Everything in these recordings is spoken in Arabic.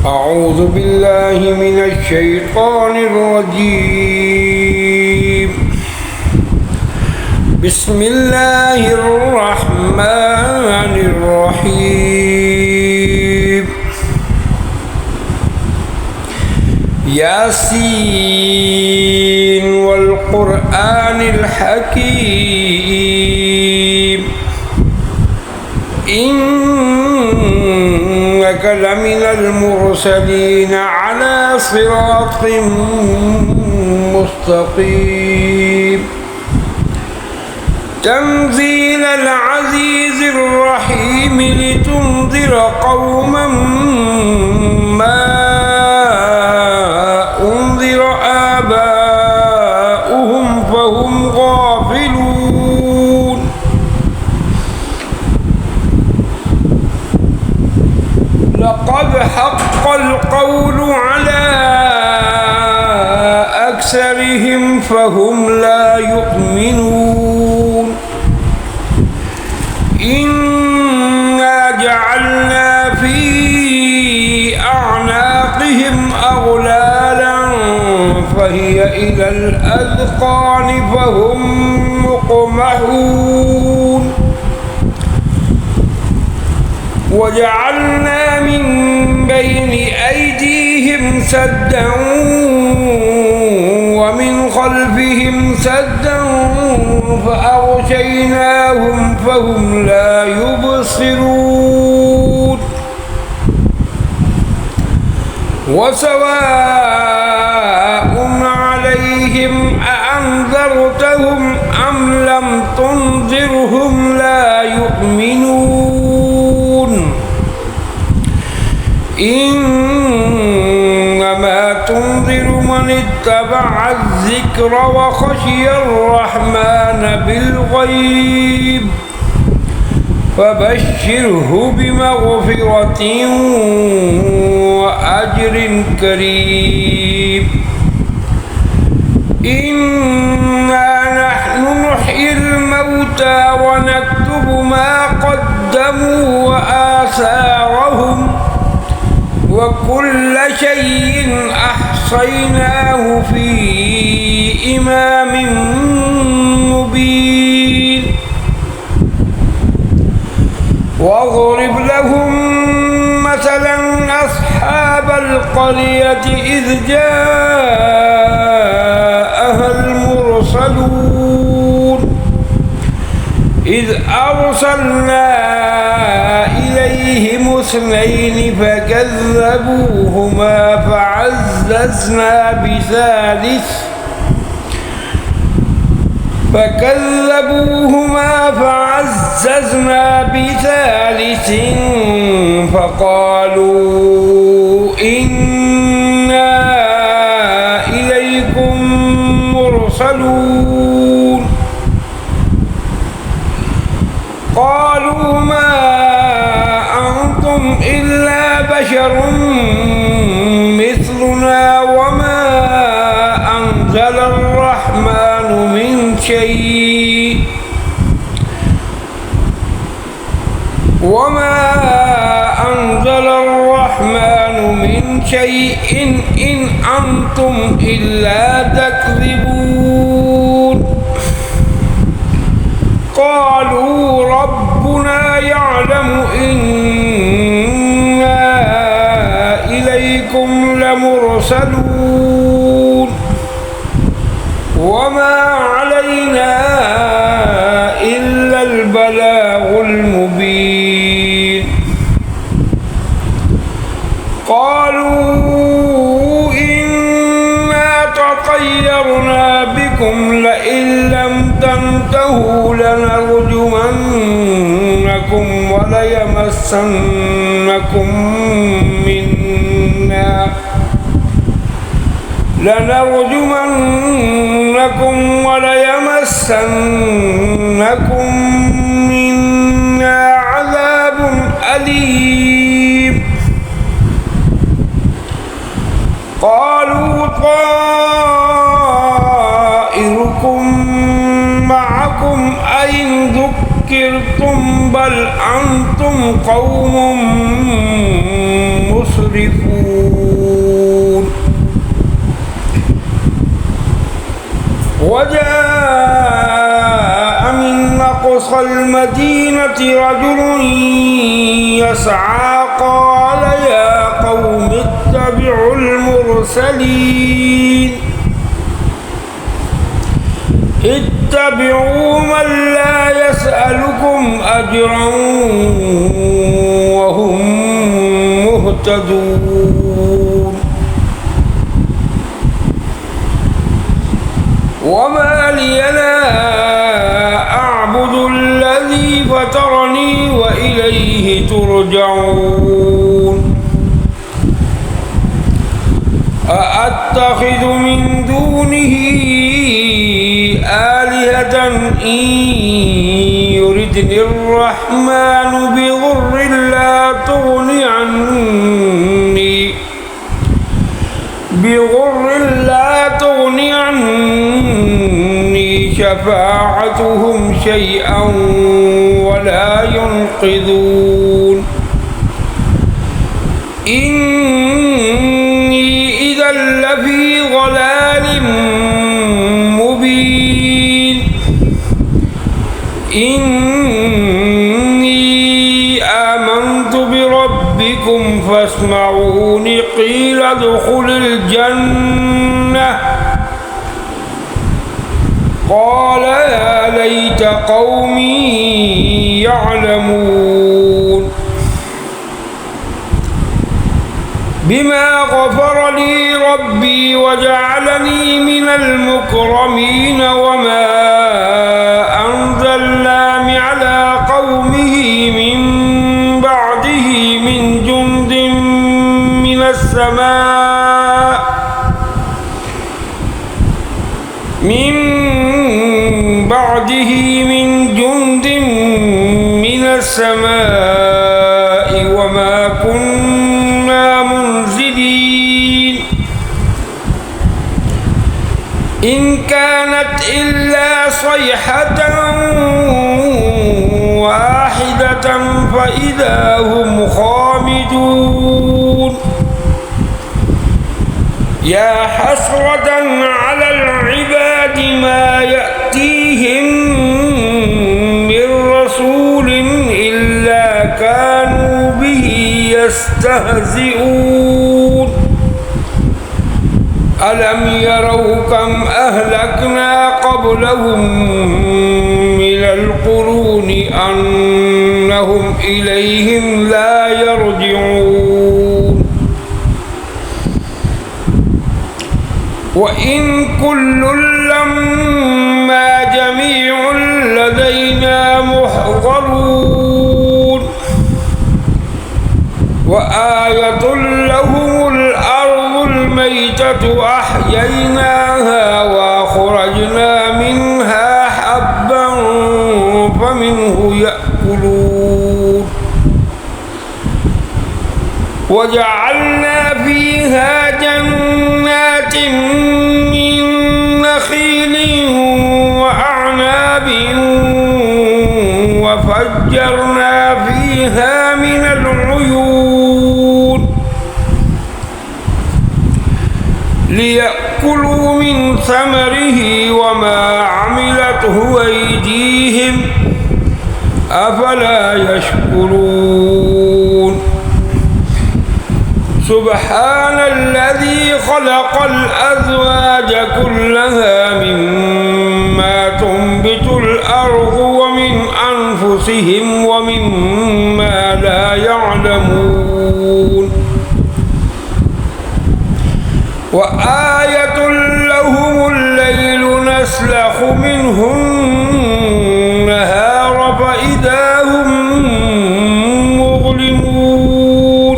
أعوذ بالله من الشيطان الرجيم. بسم الله الرحمن الرحيم. ياسين والقرآن الحكيم إنك لمن المرسلين على صراط مستقيم. تنزيل العزيز الرحيم لتنذر قوما ما أنذر آباؤهم فهم غافلون. لقد حق القول على أكثرهم فهم لا يؤمنون. إنا جعلنا في أعناقهم أغلالا فهي إلى الأذقان فهم مقمحون. وجعلنا من بين أيديهم سدا ومن خلفهم سدا فأغشيناهم فهم لا يبصرون. وسواء عليهم أأنذرتهم أم لم تنذرهم لا يؤمنون. إنما تنذر من اتبع الذكر وخشي الرحمن بالغيب فبشره بمغفرة وأجر كريم. إنا نحن نحيي الموتى ونكتب ما قدموا وآثارهم وكل شيء أحصيناه في إمام مبين. واضرب لهم مثلا أصحاب القرية إذ جاءها المرسلون إذ أرسلنا إليهم اثنين فكذبوهما فعززنا بثالث فقالوا إنا إليكم مرسلون. قالوا ما أنتم إلا بشر مثلنا وما أنزل الرحمن من شيء إن أنتم إلا تكذبون. قالوا ربنا يعلم إنا إليكم لمرسلون وما علينا إلا البلاغ المبين. قالوا إنا تطيرنا بكم لئن لم تنتهوا لنرجمنكم وليمسنكم منا عذاب أليم. قالوا طائركم معكم أئن ذكرتم بل أنتم قوم مسرفون. مسرفون وجاء من أقصى المدينة رجل يسعى قال يا قوم اتبعوا المرسلين اتبعوا من لا يسألكم أجرا وهم مهتدون وما لي لا أعبد الذي فطرني وإليه ترجعون أأتخذ من دونه آلهة إن يردني الرحمن بضر لا تغني عني شفاعتهم شيئا ولا ينقذون إني إذا لفي ضلال مبين إني آمنت بربكم فاسمعون قيل ادخل الجنة قال يا ليت قومي يعلمون بما غفر لي ربي وجعلني من المكرمين وما أنزلنا على قومه من بعده من جند من السماء وما كنا منزلين إن كانت إلا صيحة واحدة فإذا هم خامدون يا حسرة على العباد ما يأتيهم من رسول إلا كانوا به يستهزئون ألم يروا كم أهلكنا قبلهم من القرون أنهم إليهم لا يرجعون وإن كل لما جميع لدينا محضرون وآية لهم الأرض الميتة أحييناها وأخرجنا منها حبا فمنه يأكلون وجعلنا فيها جنات من نخيل وأعناب وفجرنا فيها من العيون ليأكلوا من ثمره وما عملته أيديهم أفلا يشكرون سبحان الذي خلق الأزواج كلها مما تنبت الأرض ومن أنفسهم ومما لا يعلمون وآية لهم الليل نسلخ منه النهار فإذا هم مظلمون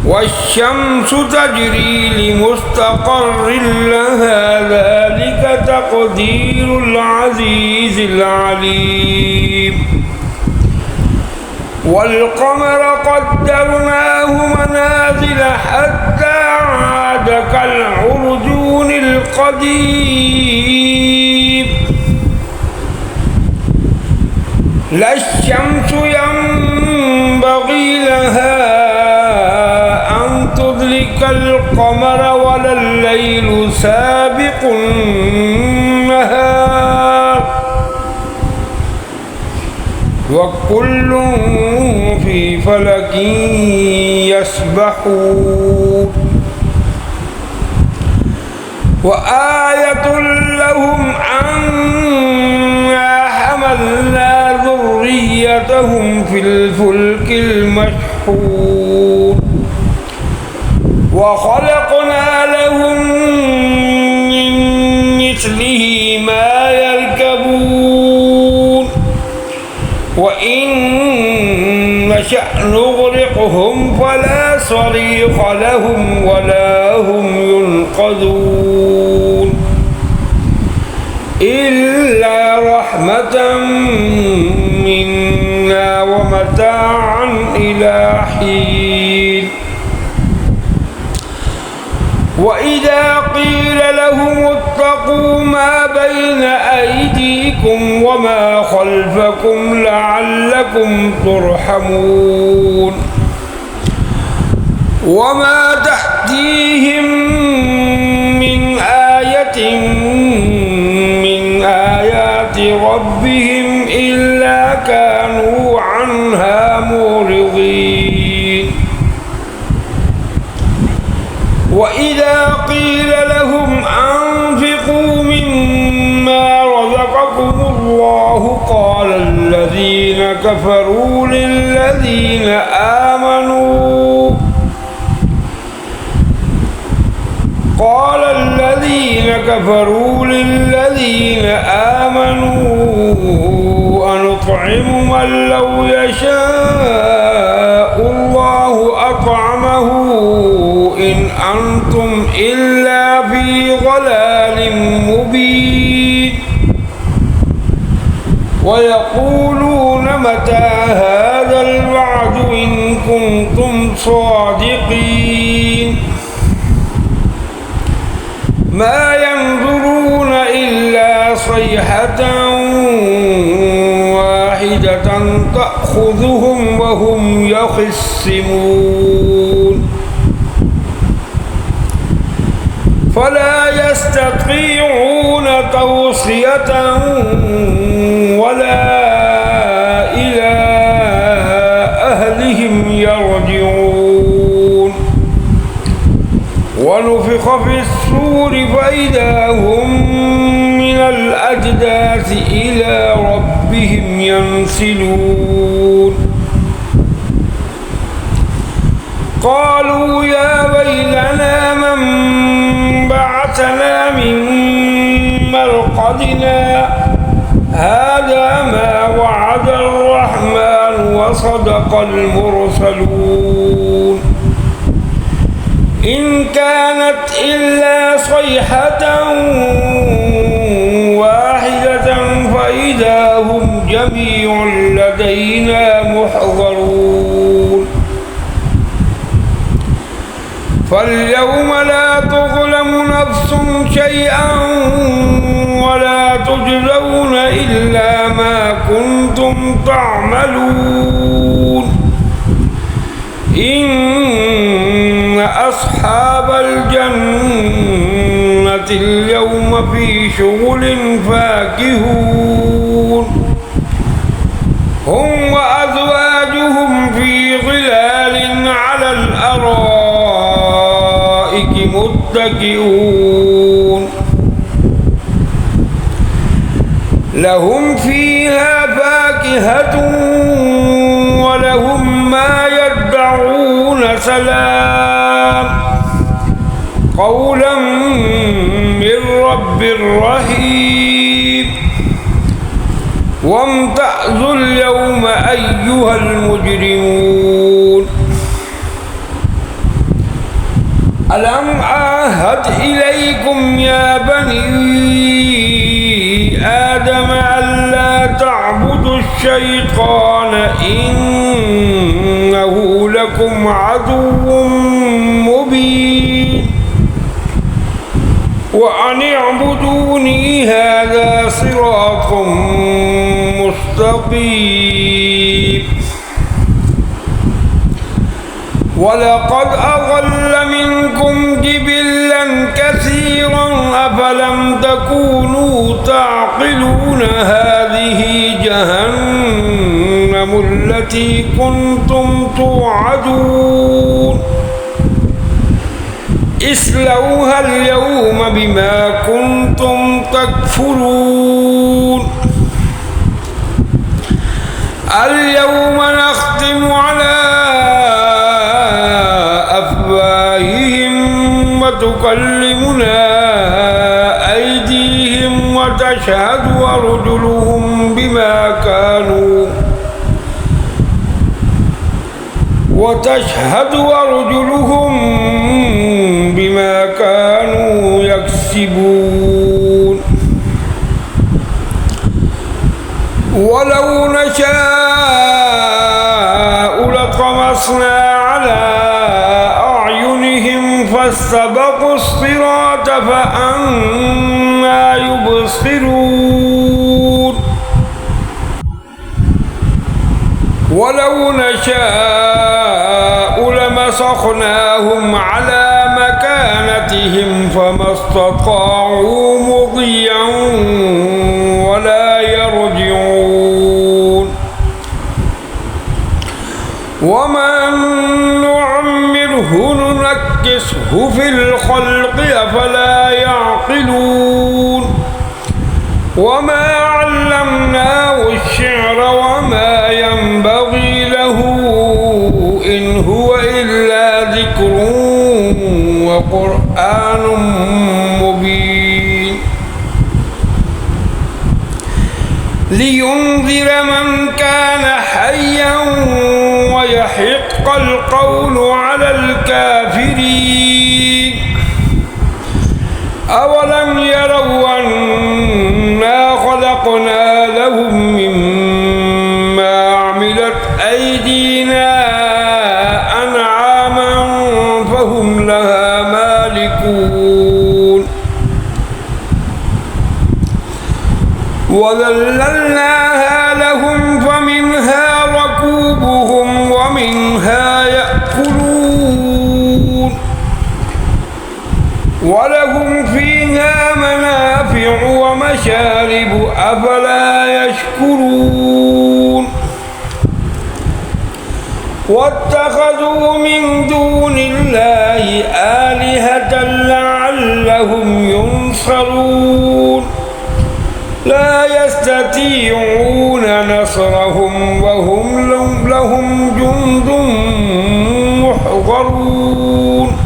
والشمس تجري لمستقر لها ذلك تقدير العزيز العليم والقمر قدرناه منازل حتى عاد كالعرجون القديم لا الشمس ينبغي لها كالقمر ولا الليل سابق النهار وكل في فلك يسبحون وآية لهم أنا حملنا ذريتهم في الفلك المشحون وخلقنا لهم من مثله ما يركبون وإن نشأ نغرقهم فلا صريخ لهم ولا هم ينقذون إلا رحمة منا ومتاعا إلى حين وإذا قيل لهم اتقوا ما بين أيديكم وما خلفكم لعلكم ترحمون وما تأتيهم من آية من آيات ربهم إلا كانوا عنها معرضين وإذا قيل لهم أنفقوا مما رزقكم الله قال الذين كفروا للذين آمنوا أنطعم من لو يشاء الله أطعمه إن أنتم إلا في ضلال مبين ويقولون متى هذا الوعد إن كنتم صادقين ما ينظرون إلا صيحة واحدة تأخذهم وهم يخصمون فلا يستطيعون توصية ولا إلى أهلهم يرجعون ونفخ في الصور فإذا هم من الأجداث إلى ربهم ينسلون قالوا يا ويلنا من بعثنا من مرقدنا هذا ما وعد الرحمن وصدق المرسلون إن كانت إلا صيحة واحدة فإذا هم جميع لدينا محضرون فاليوم لا تظلم نفس شيئا ولا تجزون إلا ما كنتم تعملون إن أصحاب الجنة اليوم في شغل فاكهون هم وأزواجهم في ظلال على الأرائك متكئون لهم فيها فاكهة ولهم ما يدعون سلام قولا من رب رحيم وامتازوا اليوم أيها المجرمون ألم أعهد إليكم يا بني آدم ألا تعبدوا الشيطان إنه لكم عدو مبين وأن اعبدوني هذا صراط مستقيم ولقد أضل منكم جبلا كثيرا أفلم تكونوا تعقلون هذه جهنم التي كنتم توعدون اصلوها اليوم بما كنتم تكفرون اليوم نختم على أفواههم وتكلمنا أيديهم وتشهد أرجلهم بما كانوا يكسبون ولو نشاء لطمسنا على أعينهم فاستبقوا الصراط فأنى يبصرون ولو نشاء لمسخناهم على مكانتهم فما استطاعوا مضيا ولا يرجعون ومن نعمره ننكسه في الخلق أفلا يعقلون وما علمناه الشعر وما ينبغي له إن هو إلا ذكر وقرآن مبين لينذر من كان حيا ويحق القول على الكافرين أولم يروا أنا خلقنا لهم مما عملت أيدينا أنعاما فهم لها مالكون وذللناها لهم فمنها ركوبهم ومنها يأكلون ولهم فيها منافع ومشارب أفلا يشكرون واتخذوا من دون الله آلهة لعلهم ينصرون لا يستطيعون نصرهم وهم لهم جند محضرون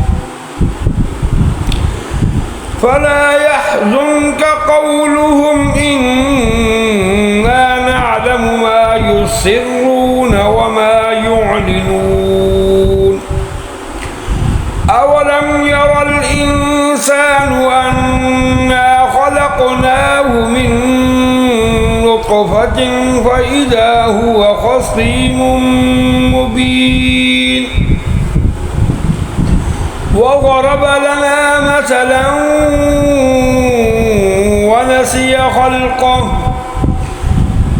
فلا يحزنك قولهم إنا نعلم ما يسرون وما يعلنون أولم يرى الإنسان أنا خلقناه من نطفة فإذا هو خصيم مبين وضرب لنا مثلا ونسي خلقه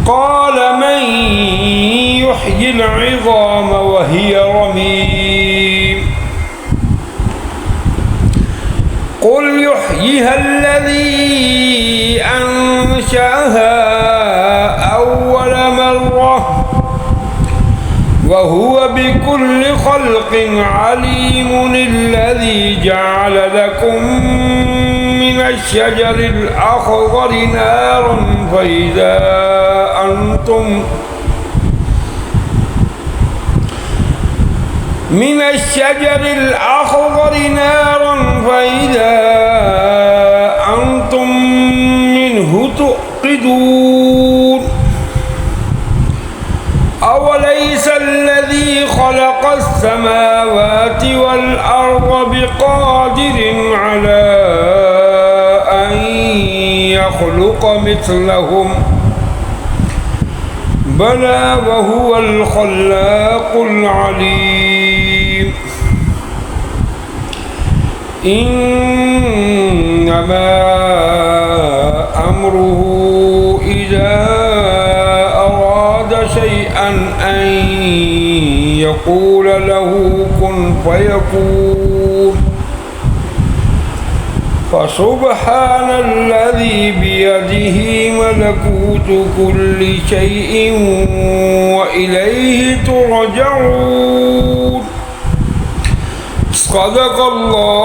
قال من يحيي العظام وهي رميم قل يحييها الذي أنشأها أول مرة وهو بكل خلق عليم الذي جعل لكم من الشجر الأخضر نارا فإذا أنتم منه توقدون أوليس الذي خلق السماوات والأرض بقادر على أن يخلق مثلهم بلى وهو الخلاق العليم إنما أمره إذا أراد شيئا أن يقول له كن فيكون فسبحان الذي بيده ملكوت كل شيء وإليه ترجعون. صدق الله